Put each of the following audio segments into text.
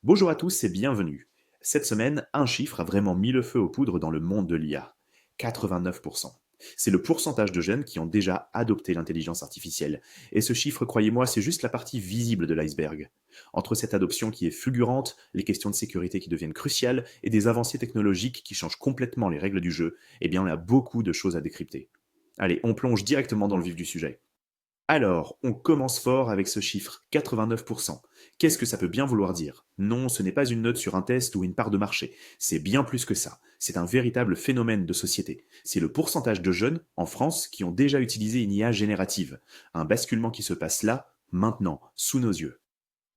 Bonjour à tous et bienvenue. Cette semaine, un chiffre a vraiment mis le feu aux poudres dans le monde de l'IA. 89%. C'est le pourcentage de jeunes qui ont déjà adopté l'intelligence artificielle. Et ce chiffre, croyez-moi, c'est juste la partie visible de l'iceberg. Entre cette adoption qui est fulgurante, les questions de sécurité qui deviennent cruciales et des avancées technologiques qui changent complètement les règles du jeu, eh bien, il y a beaucoup de choses à décrypter. Allez, on plonge directement dans le vif du sujet. Alors, on commence fort avec ce chiffre, 89%. Qu'est-ce que ça peut bien vouloir dire? Non, ce n'est pas une note sur un test ou une part de marché. C'est bien plus que ça. C'est un véritable phénomène de société. C'est le pourcentage de jeunes, en France, qui ont déjà utilisé une IA générative. Un basculement qui se passe là, maintenant, sous nos yeux.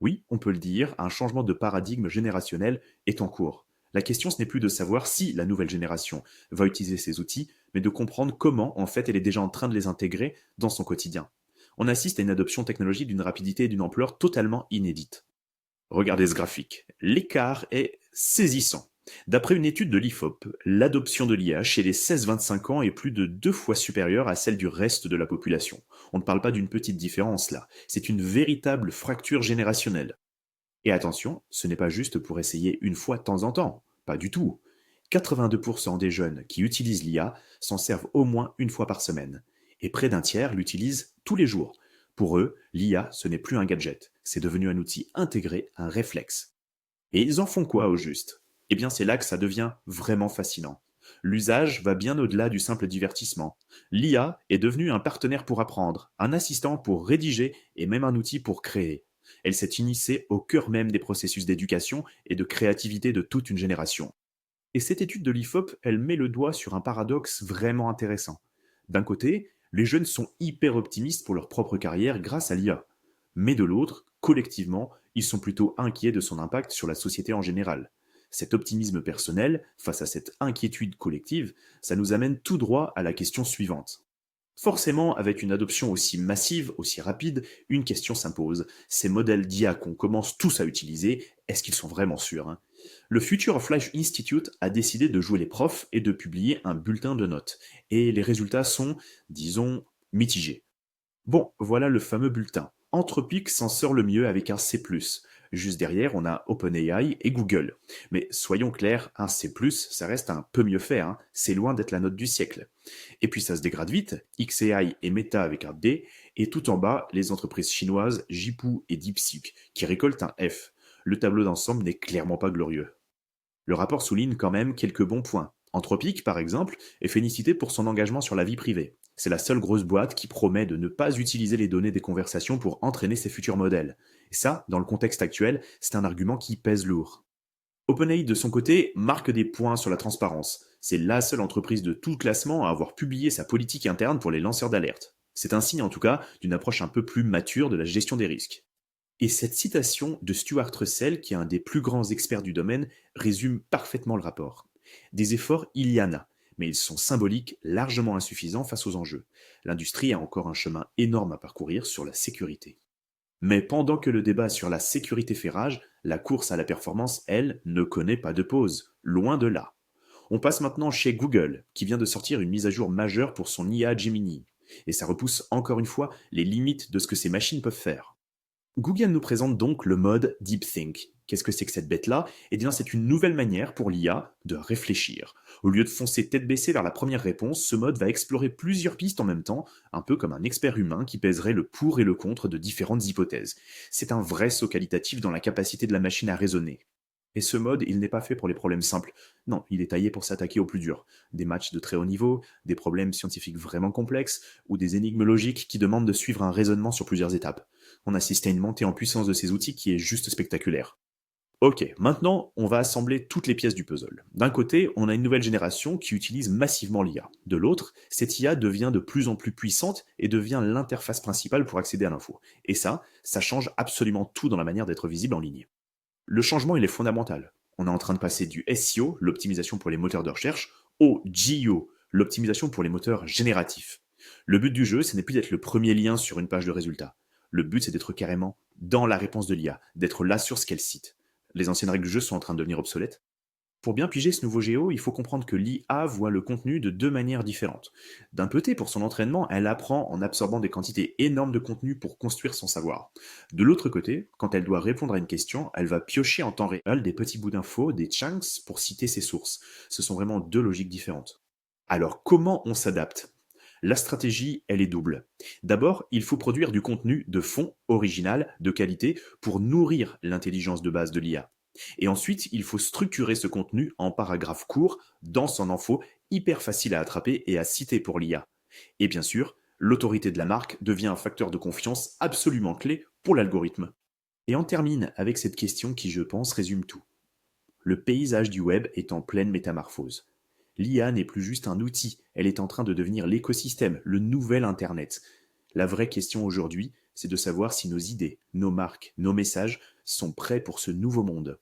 Oui, on peut le dire, un changement de paradigme générationnel est en cours. La question, ce n'est plus de savoir si la nouvelle génération va utiliser ces outils, mais de comprendre comment, en fait, elle est déjà en train de les intégrer dans son quotidien. On assiste à une adoption technologique d'une rapidité et d'une ampleur totalement inédite. Regardez ce graphique. L'écart est saisissant. D'après une étude de l'IFOP, l'adoption de l'IA chez les 16-25 ans est plus de 2 fois supérieure à celle du reste de la population. On ne parle pas d'une petite différence là, c'est une véritable fracture générationnelle. Et attention, ce n'est pas juste pour essayer une fois de temps en temps, pas du tout. 82% des jeunes qui utilisent l'IA s'en servent au moins une fois par semaine. Et près d'un tiers l'utilisent tous les jours. Pour eux, l'IA, ce n'est plus un gadget, c'est devenu un outil intégré, un réflexe. Et ils en font quoi au juste? Eh bien, c'est là que ça devient vraiment fascinant. L'usage va bien au-delà du simple divertissement. L'IA est devenue un partenaire pour apprendre, un assistant pour rédiger et même un outil pour créer. Elle s'est initiée au cœur même des processus d'éducation et de créativité de toute une génération. Et cette étude de l'IFOP, elle met le doigt sur un paradoxe vraiment intéressant. D'un côté, les jeunes sont hyper optimistes pour leur propre carrière grâce à l'IA. Mais de l'autre, collectivement, ils sont plutôt inquiets de son impact sur la société en général. Cet optimisme personnel, face à cette inquiétude collective, ça nous amène tout droit à la question suivante. Forcément, avec une adoption aussi massive, aussi rapide, une question s'impose. Ces modèles d'IA qu'on commence tous à utiliser, est-ce qu'ils sont vraiment sûrs, hein? Le Future of Life Institute a décidé de jouer les profs et de publier un bulletin de notes. Et les résultats sont, disons, mitigés. Bon, voilà le fameux bulletin. Anthropic s'en sort le mieux avec un C+. Juste derrière, on a OpenAI et Google. Mais soyons clairs, un C+, ça reste un peu mieux fait, hein. C'est loin d'être la note du siècle. Et puis ça se dégrade vite, XAI et Meta avec un D, et tout en bas, les entreprises chinoises Jipu et DeepSeek, qui récoltent un F. Le tableau d'ensemble n'est clairement pas glorieux. Le rapport souligne quand même quelques bons points. Anthropic, par exemple, est félicité pour son engagement sur la vie privée. C'est la seule grosse boîte qui promet de ne pas utiliser les données des conversations pour entraîner ses futurs modèles. Et ça, dans le contexte actuel, c'est un argument qui pèse lourd. OpenAI, de son côté, marque des points sur la transparence. C'est la seule entreprise de tout classement à avoir publié sa politique interne pour les lanceurs d'alerte. C'est un signe en tout cas d'une approche un peu plus mature de la gestion des risques. Et cette citation de Stuart Russell, qui est un des plus grands experts du domaine, résume parfaitement le rapport. Des efforts, il y en a, mais ils sont symboliques, largement insuffisants face aux enjeux. L'industrie a encore un chemin énorme à parcourir sur la sécurité. Mais pendant que le débat sur la sécurité fait rage, la course à la performance, elle, ne connaît pas de pause, loin de là. On passe maintenant chez Google, qui vient de sortir une mise à jour majeure pour son IA Gemini. Et ça repousse encore une fois les limites de ce que ces machines peuvent faire. Google nous présente donc le mode DeepThink. Qu'est-ce que c'est que cette bête-là? Eh bien, c'est une nouvelle manière pour l'IA de réfléchir. Au lieu de foncer tête baissée vers la première réponse, ce mode va explorer plusieurs pistes en même temps, un peu comme un expert humain qui pèserait le pour et le contre de différentes hypothèses. C'est un vrai saut qualitatif dans la capacité de la machine à raisonner. Et ce mode, il n'est pas fait pour les problèmes simples. Non, il est taillé pour s'attaquer au plus dur. Des matchs de très haut niveau, des problèmes scientifiques vraiment complexes, ou des énigmes logiques qui demandent de suivre un raisonnement sur plusieurs étapes. On assiste à une montée en puissance de ces outils qui est juste spectaculaire. Ok, maintenant, on va assembler toutes les pièces du puzzle. D'un côté, on a une nouvelle génération qui utilise massivement l'IA. De l'autre, cette IA devient de plus en plus puissante et devient l'interface principale pour accéder à l'info. Et ça change absolument tout dans la manière d'être visible en ligne. Le changement, il est fondamental. On est en train de passer du SEO, l'optimisation pour les moteurs de recherche, au GEO, l'optimisation pour les moteurs génératifs. Le but du jeu, ce n'est plus d'être le premier lien sur une page de résultats. Le but, c'est d'être carrément dans la réponse de l'IA, d'être là sur ce qu'elle cite. Les anciennes règles du jeu sont en train de devenir obsolètes. Pour bien piger ce nouveau géo, il faut comprendre que l'IA voit le contenu de deux manières différentes. D'un côté, pour son entraînement, elle apprend en absorbant des quantités énormes de contenu pour construire son savoir. De l'autre côté, quand elle doit répondre à une question, elle va piocher en temps réel des petits bouts d'infos, des chunks, pour citer ses sources. Ce sont vraiment deux logiques différentes. Alors, comment on s'adapte? La stratégie, elle est double. D'abord, il faut produire du contenu de fond, original, de qualité, pour nourrir l'intelligence de base de l'IA. Et ensuite, il faut structurer ce contenu en paragraphes courts, denses en infos, hyper faciles à attraper et à citer pour l'IA. Et bien sûr, l'autorité de la marque devient un facteur de confiance absolument clé pour l'algorithme. Et on termine avec cette question qui, je pense, résume tout. Le paysage du web est en pleine métamorphose. L'IA n'est plus juste un outil, elle est en train de devenir l'écosystème, le nouvel Internet. La vraie question aujourd'hui, c'est de savoir si nos idées, nos marques, nos messages sont prêts pour ce nouveau monde.